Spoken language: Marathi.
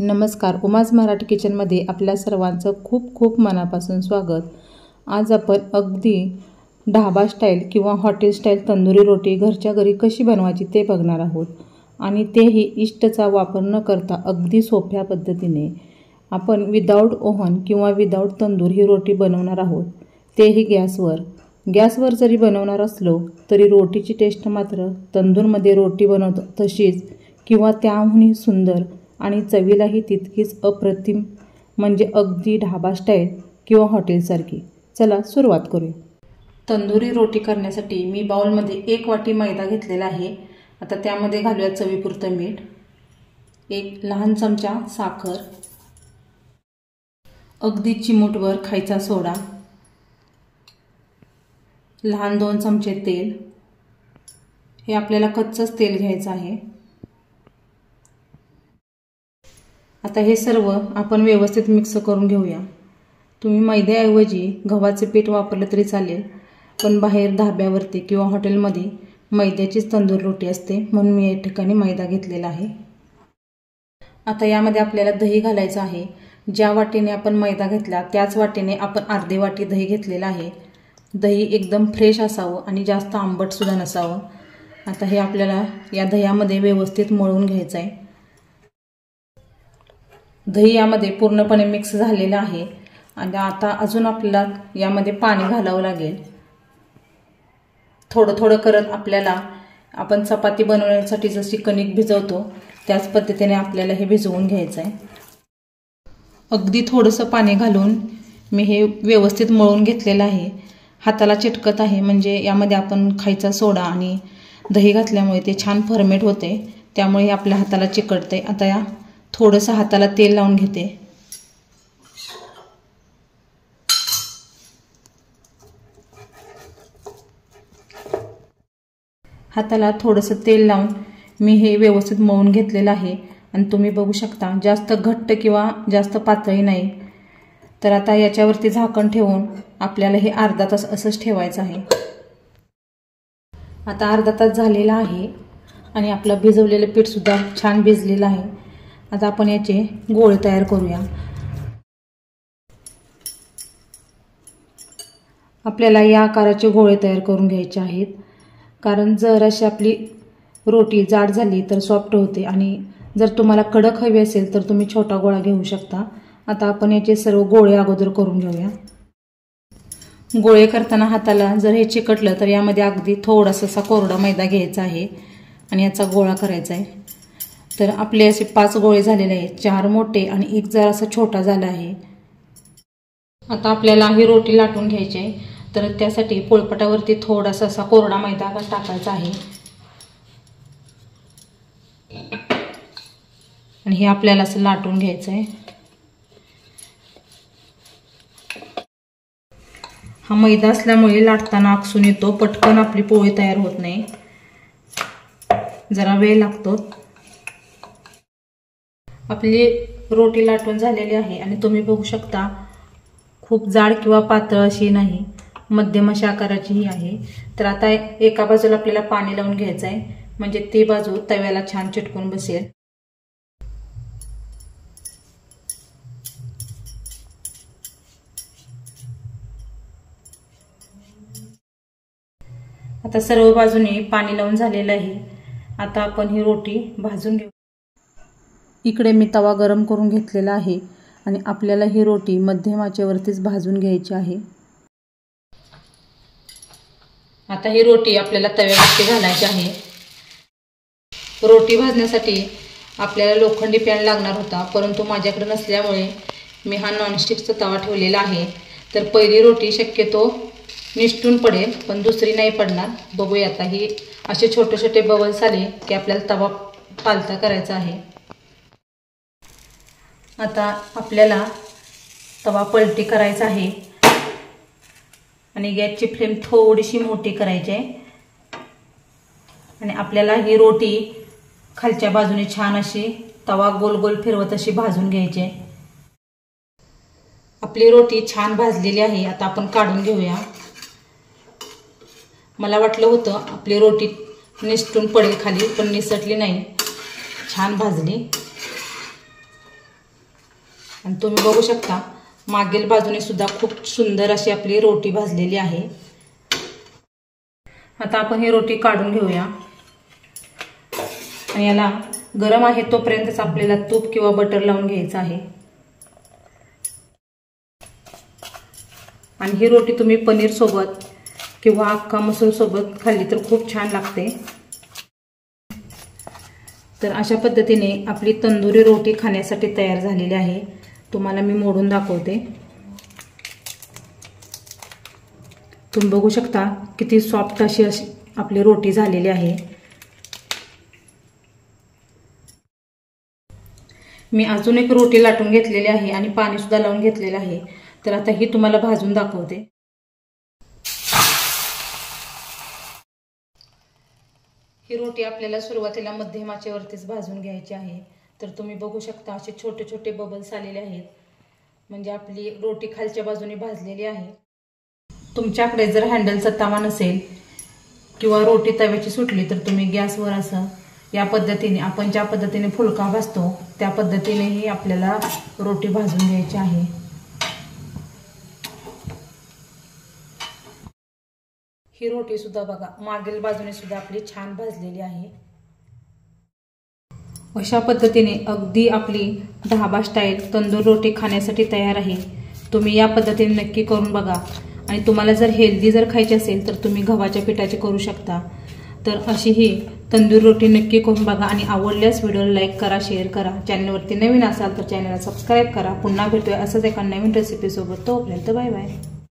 नमस्कार, उमाज मराठी किचनमध्ये आपल्या सर्वांचं खूप खूप मनापासून स्वागत। आज आपण अगदी ढाबा स्टाईल किंवा हॉटेल स्टाईल तंदुरी रोटी घरच्या घरी कशी बनवायची ते बघणार आहोत आणि तेही इस्टचा वापर न करता अगदी सोप्या पद्धतीने। आपण विदाऊट ओव्हन किंवा विदाऊट तंदूर ही रोटी बनवणार आहोत, तेही गॅसवर जरी बनवणार असलो तरी रोटीची टेस्ट मात्र तंदूरमध्ये रोटी बनवतो तशीच किंवा त्याहूनही सुंदर आणि चवीलाही तितकीच अप्रतिम, म्हणजे अगदी ढाबा स्टाईल किंवा हॉटेलसारखी। चला सुरुवात करूया। तंदुरी रोटी करण्यासाठी मी बाउलमध्ये 1 वाटी मैदा घेतलेला आहे। आता त्यामध्ये घालूया चवीपुरतं मीठ, 1 लहान चमचा साखर, अगदी चिमूटभर खायचा सोडा, लहान 2 चमचे तेल। हे आपल्याला कच्चंच तेल घ्यायचं आहे। आता हे सर्व आपण व्यवस्थित मिक्स करून घेऊया। तुम्ही मैद्याऐवजी गव्हाचे पीठ वापरले तरी चालेल, पण बाहेर धाब्यावरती किंवा हॉटेलमध्ये मैद्याचीच तंदूर रोटी असते, म्हणून मी या ठिकाणी मैदा घेतलेला आहे। आता यामध्ये आपल्याला दही घालायचं आहे। ज्या वाटीने आपण मैदा घेतला त्याच वाटीने आपण अर्धी वाटी दही घेतलेला आहे। दही एकदम फ्रेश असावं आणि जास्त आंबट सुद्धा नसावं। आता हे आपल्याला या दह्यामध्ये व्यवस्थित मळून घ्यायचं आहे। दही यामध्ये पूर्णपणे मिक्स झालेलं आहे आणि आता अजून आपल्याला यामध्ये पाणी घालावं लागेल। थोडं थोडं करत आपल्याला आपण चपाती बनवण्यासाठी जशी कणिक भिजवतो त्याच पद्धतीने आपल्याला हे भिजवून घ्यायचं आहे। अगदी थोडंसं पाणी घालून मी हे व्यवस्थित मळून घेतलेलं आहे। हाताला चिटकत आहे, म्हणजे यामध्ये आपण खायचा सोडा आणि दही घातल्यामुळे ते छान फर्मेट होते, त्यामुळे आपल्या हाताला चिकटते। आता या थोडंसं हाताला तेल लावून घेते। हाताला थोडंसं तेल लावून मी हे व्यवस्थित मळून घेतलेलं आहे आणि तुम्ही बघू शकता जास्त घट्ट किंवा जास्त पातळी नाही। तर आता याच्यावरती झाकण ठेवून आपल्याला हे अर्धा तास असंच ठेवायचं आहे। आता अर्धा तास झालेला आहे आणि आपलं भिजवलेलं पीठ सुद्धा छान भिजलेलं आहे। आता आपण याचे गोळे तयार करूया। आपल्याला या आकाराचे गोळे तयार करून घ्यायचे आहेत, कारण जर अशी आपली रोटी जाड झाली तर सॉफ्ट होते आणि जर तुम्हाला कडक हवी असेल तर तुम्ही छोटा गोळा घेऊ शकता। आता आपण याचे सर्व गोळे अगोदर करून घेऊया। गोळे करताना हाताला जर हे चिकटलं तर यामध्ये अगदी थोडासा कोरडा मैदा घ्यायचा आहे आणि याचा गोळा करायचा आहे। तर आपले असे 5 गोळे झालेले आहेत, 4 मोठे आणि 1 जरासा छोटा झाला आहे। आता आपल्याला ही रोटी लाटून घ्यायची आहे, तर त्यासाठी पोळपाटावरती थोडासा असा कोरडा मैदा टाकायचा आहे आणि हे आपल्याला असं लाटून घ्यायचं आहे। हा मैदा असल्यामुळे लाटताना आकसून येतो, पटकन आपली पोळी तयार होत नाही, जरा वेळ लागतो। आपली रोटी लाटून झालेली आहे आणि तुम्ही बघू शकता खूप जाड किंवा पातळ अशी नाही, मध्यम अशा आकाराची ही आहे। तर आता एका बाजूला आपल्याला पाणी लावून घ्यायचं आहे, म्हणजे ती बाजू तव्याला छान चिटकून बसेल। आता सर्व बाजूने पाणी लावून झालेलं आहे। आता आपण ही रोटी भाजून घेऊ। इकडे मी तवा गरम करून घेतलेला आहे आणि आपल्याला ही रोटी मध्यम आचेवरतीच भाजून घ्यायची आहे। आता ही रोटी आपल्याला तव्यावरती घालायची आहे। रोटी भाजण्यासाठी आपल्याला लोखंडी पॅन लागणार होता, परंतु माझ्याकडे नसल्यामुळे मी हा नॉनस्टिकचा तवा ठेवलेला आहे। तर पहिली रोटी शक्यतो निसटून पडेल, पण दुसरी नाही पडणार। बघूया आता ही असे छोटे छोटे बबल्स आले की आपल्याला तवा पालथा करायचा आहे। आता आपल्याला तवा पलटी करायचा आहे आणि गॅसची फ्लेम थोडीशी मोठी करायची आहे आणि आपल्याला ही रोटी खालच्या बाजूने छान अशी तवा गोल गोल फिरवत अशी भाजून घ्यायची आहे। आपली रोटी छान भाजलेली आहे, आता आपण काढून घेऊया। मला वाटलं होतं आपली रोटी निसटून पडेल खाली, पण निसटली नाही, छान भाजली। आणि तुम्ही बघू शकता मागील बाजूने सुद्धा खूप सुंदर अशी आपली रोटी भाजलेली आहे। आता आपण ही रोटी काढून घेऊया आणि याला गरम आहे तोपर्यंतच आपल्याला तूप किंवा बटर लावून घ्यायचं आहे। आणि ही रोटी तुम्ही पनीर सोबत किंवा अख्खा मसूर सोबत खाल्ली तर खूप छान लागते। तर अशा पद्धतीने आपली तंदुरी रोटी खाण्यासाठी तयार झालेली आहे। तुम्हाला मी मोडून दाखवते। तुम्ही बघू शकता किती सॉफ्ट अशी आपली रोटी झालेली आहे। मी अजून एक रोटी लाटून घेतलेली आहे आणि पाणी सुद्धा लावून घेतलेलं आहे। तर आता ही तुम्हाला भाजून दाखवते। ही रोटी आपल्याला सुरुवातीला मध्यम आचेवरतीच भाजून घ्यायची आहे। तर तुम्ही बघू शकता असे छोटे छोटे बबल्स आलेले आहेत, म्हणजे आपली रोटी खालच्या बाजूने भाजलेली आहे। तुमच्याकडे जर हँडलचा तवा नसेल किंवा रोटी तव्याची सुटली तर तुम्ही गॅसवर असं या पद्धतीने आपण ज्या पद्धतीने फुलका भाजतो त्या पद्धतीनेही आपल्याला रोटी भाजून घ्यायची आहे। ही रोटी सुद्धा बघा मागील बाजूने सुद्धा आपली छान भाजलेली आहे। अशा पद्धतीने अगदी आपली ढाबा स्टाईल तंदूर रोटी खाण्यासाठी तयार आहे। तुम्ही या पद्धतीने नक्की करून बघा आणि तुम्हाला जर हेल्दी जर खायची असेल तर तुम्ही गव्हाच्या पिठाची करू शकता। तर अशी ही तंदूर रोटी नक्की करून बघा आणि आवडल्यास व्हिडिओला लाईक करा, शेअर करा। चॅनलवरती नवीन असाल तर चॅनलला सबस्क्राईब करा। पुन्हा भेटूया असंच एका नवीन रेसिपी सोबत। तोपर्यंत बाय बाय।